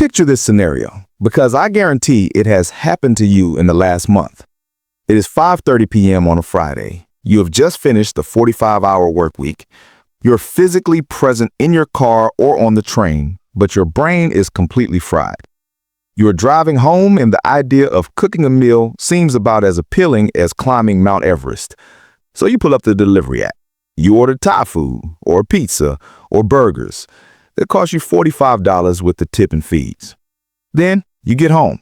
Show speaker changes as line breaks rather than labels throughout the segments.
Picture this scenario, because I guarantee it has happened to you in the last month. It is 5:30 p.m. on a Friday. You have just finished the 45-hour work week. You're physically present in your car or on the train, but your brain is completely fried. You are driving home and the idea of cooking a meal seems about as appealing as climbing Mount Everest. So you pull up the delivery app. You order Thai food or pizza or burgers. That cost you $45 with the tip and fees. Then you get home.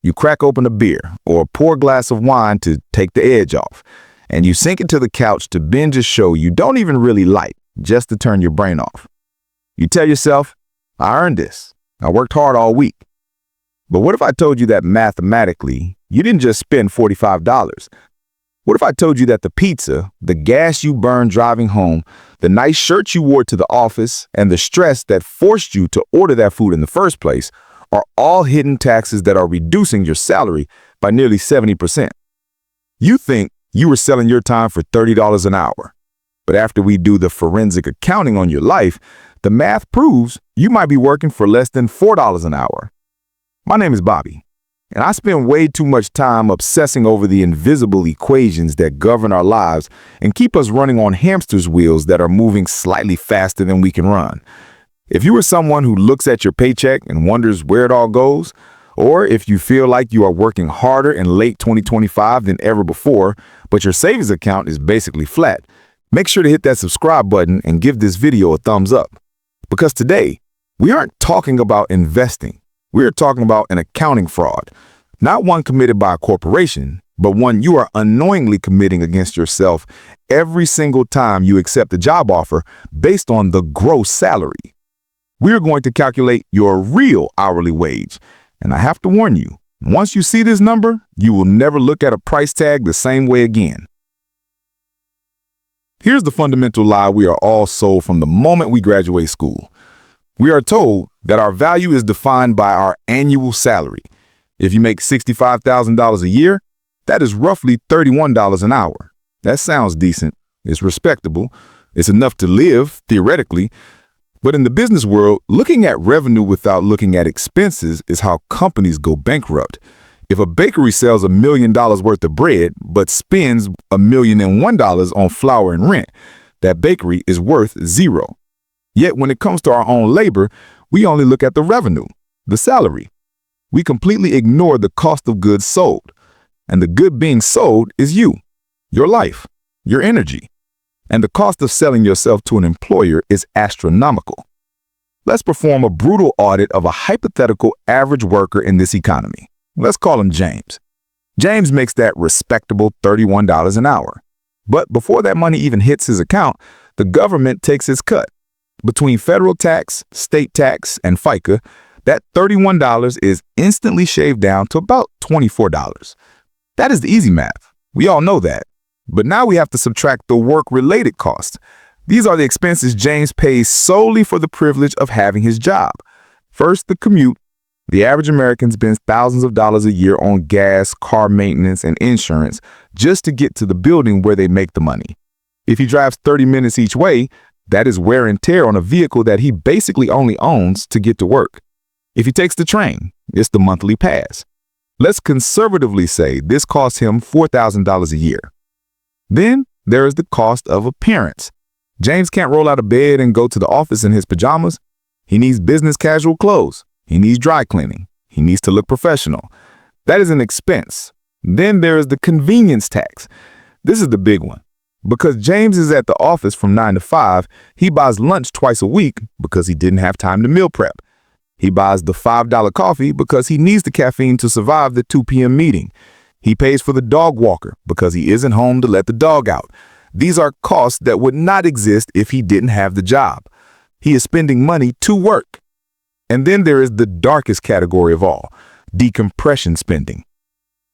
You crack open a beer or pour a glass of wine to take the edge off, and you sink into the couch to binge a show you don't even really like, just to turn your brain off. You tell yourself, I earned this. I worked hard all week. But what if I told you that mathematically, you didn't just spend $45? What if I told you that the pizza, the gas you burned driving home, the nice shirt you wore to the office, and the stress that forced you to order that food in the first place are all hidden taxes that are reducing your salary by nearly 70%? You think you were selling your time for $30 an hour. But after we do the forensic accounting on your life, the math proves you might be working for less than $4 an hour. My name is Bobby, and I spend way too much time obsessing over the invisible equations that govern our lives and keep us running on hamster's wheels that are moving slightly faster than we can run. If you are someone who looks at your paycheck and wonders where it all goes, or if you feel like you are working harder in late 2025 than ever before, but your savings account is basically flat, make sure to hit that subscribe button and give this video a thumbs up. Because today, we aren't talking about investing. We're talking about an accounting fraud, not one committed by a corporation, but one you are unknowingly committing against yourself every single time you accept a job offer based on the gross salary. We're going to calculate your real hourly wage. And I have to warn you, once you see this number, you will never look at a price tag the same way again. Here's the fundamental lie we are all sold from the moment we graduate school. We are told that our value is defined by our annual salary. If you make $65,000 a year, that is roughly $31 an hour. That sounds decent. It's respectable. It's enough to live, theoretically. But in the business world, looking at revenue without looking at expenses is how companies go bankrupt. If a bakery sells $1 million worth of bread, but spends $1,001 on flour and rent, that bakery is worth zero. Yet when it comes to our own labor, we only look at the revenue, the salary. We completely ignore the cost of goods sold. And the good being sold is you, your life, your energy. And the cost of selling yourself to an employer is astronomical. Let's perform a brutal audit of a hypothetical average worker in this economy. Let's call him James. James makes that respectable $31 an hour. But before that money even hits his account, the government takes its cut. Between federal tax, state tax, and FICA, that $31 is instantly shaved down to about $24. That is the easy math. We all know that. But now we have to subtract the work-related costs. These are the expenses James pays solely for the privilege of having his job. First, the commute. The average American spends thousands of dollars a year on gas, car maintenance, and insurance just to get to the building where they make the money. If he drives 30 minutes each way, that is wear and tear on a vehicle that he basically only owns to get to work. If he takes the train, it's the monthly pass. Let's conservatively say this costs him $4,000 a year. Then there is the cost of appearance. James can't roll out of bed and go to the office in his pajamas. He needs business casual clothes. He needs dry cleaning. He needs to look professional. That is an expense. Then there is the convenience tax. This is the big one. Because James is at the office from 9 to 5, he buys lunch twice a week because he didn't have time to meal prep. He buys the $5 coffee because he needs the caffeine to survive the 2 p.m. meeting. He pays for the dog walker because he isn't home to let the dog out. These are costs that would not exist if he didn't have the job. He is spending money to work. And then there is the darkest category of all, decompression spending.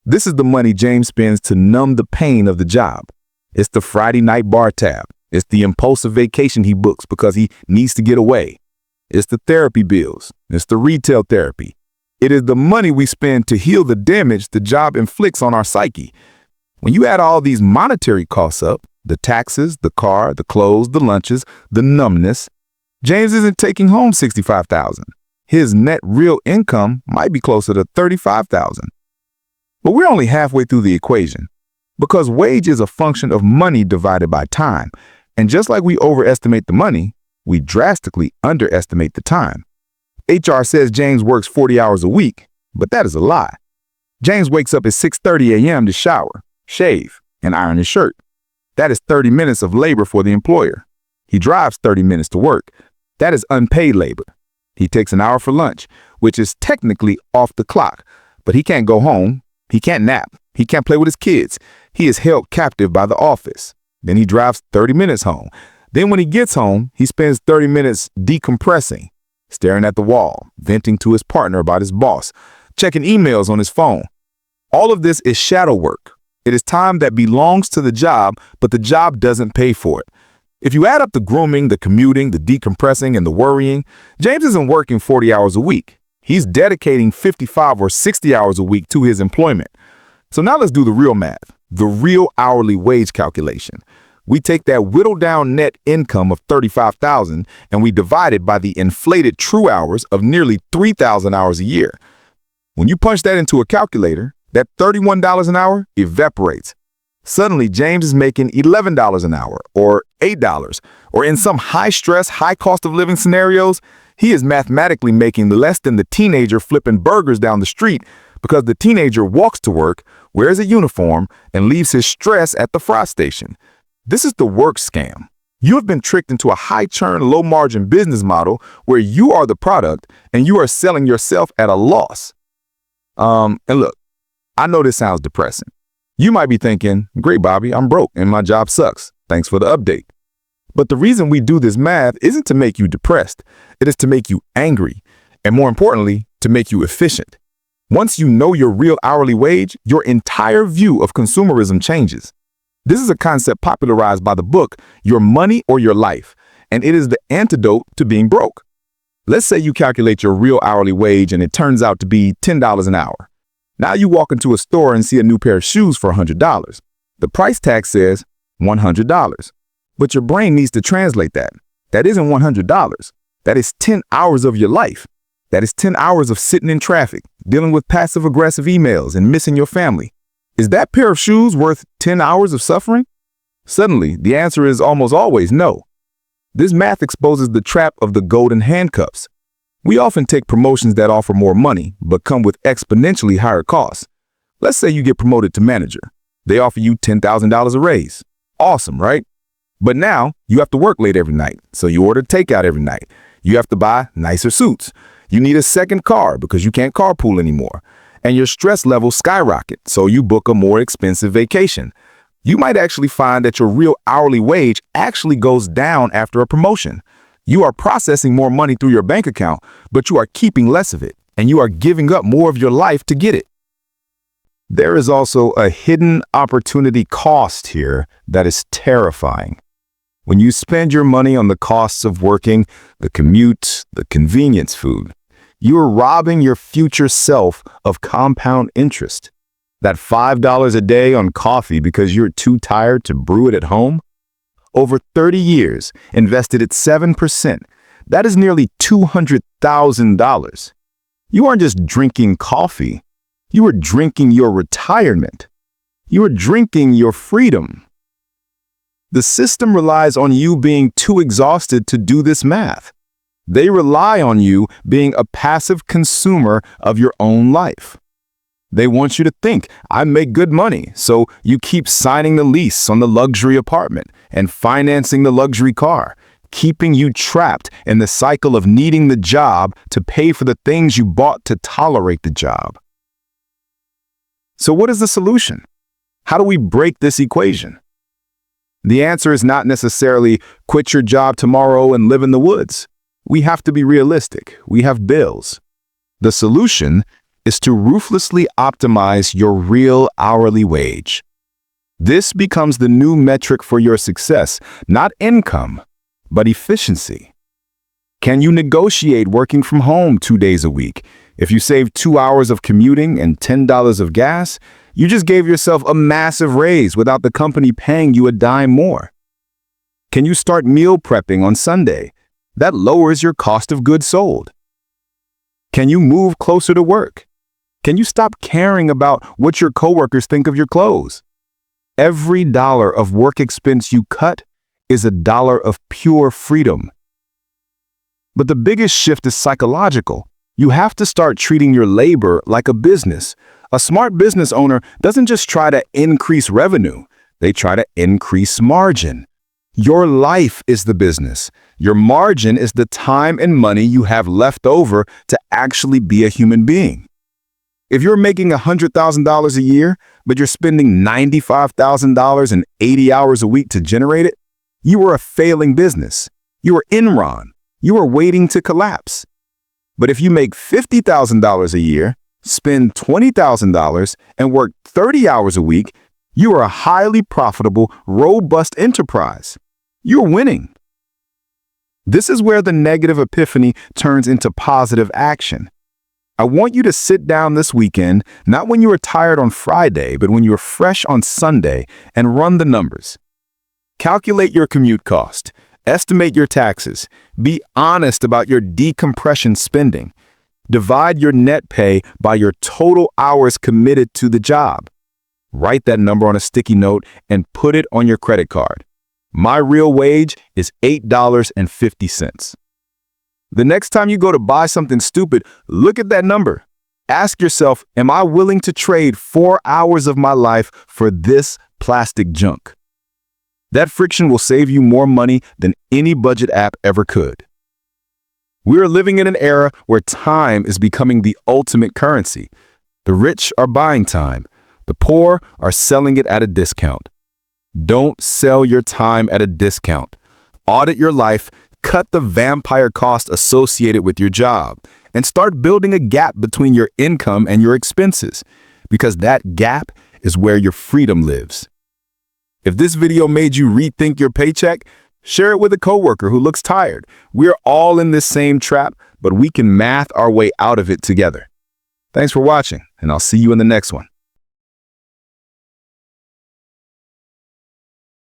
This is the money James spends to numb the pain of the job. It's the Friday night bar tab. It's the impulsive vacation he books because he needs to get away. It's the therapy bills. It's the retail therapy. It is the money we spend to heal the damage the job inflicts on our psyche. When you add all these monetary costs up, the taxes, the car, the clothes, the lunches, the numbness, James isn't taking home $65,000. his net real income might be closer to $35,000. But we're only halfway through the equation, because wage is a function of money divided by time. And just like we overestimate the money, we drastically underestimate the time. HR says James works 40 hours a week, but that is a lie. James wakes up at 6:30 a.m. to shower, shave, and iron his shirt. That is 30 minutes of labor for the employer. He drives 30 minutes to work. That is unpaid labor. He takes an hour for lunch, which is technically off the clock, but he can't go home. He can't nap. He can't play with his kids. He is held captive by the office. Then he drives 30 minutes home. Then when he gets home, he spends 30 minutes decompressing, staring at the wall, venting to his partner about his boss, checking emails on his phone. All of this is shadow work. It is time that belongs to the job, but the job doesn't pay for it. If you add up the grooming, the commuting, the decompressing, and the worrying, James isn't working 40 hours a week. He's dedicating 55 or 60 hours a week to his employment. So now let's do the real math, the real hourly wage calculation. We take that whittled down net income of $35,000 and we divide it by the inflated true hours of nearly 3,000 hours a year. When you punch that into a calculator, that $31 an hour evaporates. Suddenly, James is making $11 an hour or $8, or in some high-stress, high-cost of living scenarios, he is mathematically making less than the teenager flipping burgers down the street because the teenager walks to work, wears a uniform, and leaves his stress at the fry station. This is the work scam. You have been tricked into a high-churn, low-margin business model where you are the product and you are selling yourself at a loss. And look, I know this sounds depressing. You might be thinking, great, Bobby, I'm broke and my job sucks. Thanks for the update. But the reason we do this math isn't to make you depressed. It is to make you angry, and more importantly, to make you efficient. Once you know your real hourly wage, your entire view of consumerism changes. This is a concept popularized by the book, Your Money or Your Life, and it is the antidote to being broke. Let's say you calculate your real hourly wage and it turns out to be $10 an hour. Now you walk into a store and see a new pair of shoes for $100. The price tag says $100. But your brain needs to translate that. That isn't $100. That is 10 hours of your life. That is 10 hours of sitting in traffic, dealing with passive-aggressive emails, and missing your family. Is that pair of shoes worth 10 hours of suffering? Suddenly, the answer is almost always no. This math exposes the trap of the golden handcuffs. We often take promotions that offer more money, but come with exponentially higher costs. Let's say you get promoted to manager. They offer you $10,000 a raise. Awesome, right? But now you have to work late every night, so you order takeout every night. You have to buy nicer suits. You need a second car because you can't carpool anymore. And your stress levels skyrocket, so you book a more expensive vacation. You might actually find that your real hourly wage actually goes down after a promotion. You are processing more money through your bank account, but you are keeping less of it, and you are giving up more of your life to get it. There is also a hidden opportunity cost here that is terrifying. When you spend your money on the costs of working, the commute, the convenience food, you are robbing your future self of compound interest. That $5 a day on coffee because you're too tired to brew it at home? Over 30 years, invested at 7%, that is nearly $200,000. You aren't just drinking coffee. You are drinking your retirement. You are drinking your freedom. The system relies on you being too exhausted to do this math. They rely on you being a passive consumer of your own life. They want you to think, I make good money, so you keep signing the lease on the luxury apartment and financing the luxury car, keeping you trapped in the cycle of needing the job to pay for the things you bought to tolerate the job. So what is the solution? How do we break this equation? The answer is not necessarily quit your job tomorrow and live in the woods. We have to be realistic. We have bills. The solution is to ruthlessly optimize your real hourly wage. This becomes the new metric for your success, not income, but efficiency. Can you negotiate working from home 2 days a week? If you save 2 hours of commuting and $10 of gas, you just gave yourself a massive raise without the company paying you a dime more. Can you start meal prepping on Sunday? That lowers your cost of goods sold. Can you move closer to work? Can you stop caring about what your coworkers think of your clothes? Every dollar of work expense you cut is a dollar of pure freedom. But the biggest shift is psychological. You have to start treating your labor like a business. A smart business owner doesn't just try to increase revenue, they try to increase margin. Your life is the business. Your margin is the time and money you have left over to actually be a human being. If you're making $100,000 a year, but you're spending $95,000 and 80 hours a week to generate it, you are a failing business. You are Enron. You are waiting to collapse. But if you make $50,000 a year, spend $20,000, and work 30 hours a week, you are a highly profitable, robust enterprise. You're winning. This is where the negative epiphany turns into positive action. I want you to sit down this weekend, not when you are tired on Friday, but when you are fresh on Sunday, and run the numbers. Calculate your commute cost. Estimate your taxes. Be honest about your decompression spending. Divide your net pay by your total hours committed to the job. Write that number on a sticky note and put it on your credit card. My real wage is $8.50. The next time you go to buy something stupid, look at that number. Ask yourself, am I willing to trade 4 hours of my life for this plastic junk? That friction will save you more money than any budget app ever could. We are living in an era where time is becoming the ultimate currency. The rich are buying time. The poor are selling it at a discount. Don't sell your time at a discount. Audit your life, cut the vampire cost associated with your job, and start building a gap between your income and your expenses, because that gap is where your freedom lives. If this video made you rethink your paycheck, share it with a coworker who looks tired. We're all in this same trap, but we can math our way out of it together. Thanks for watching, and I'll see you in the next one.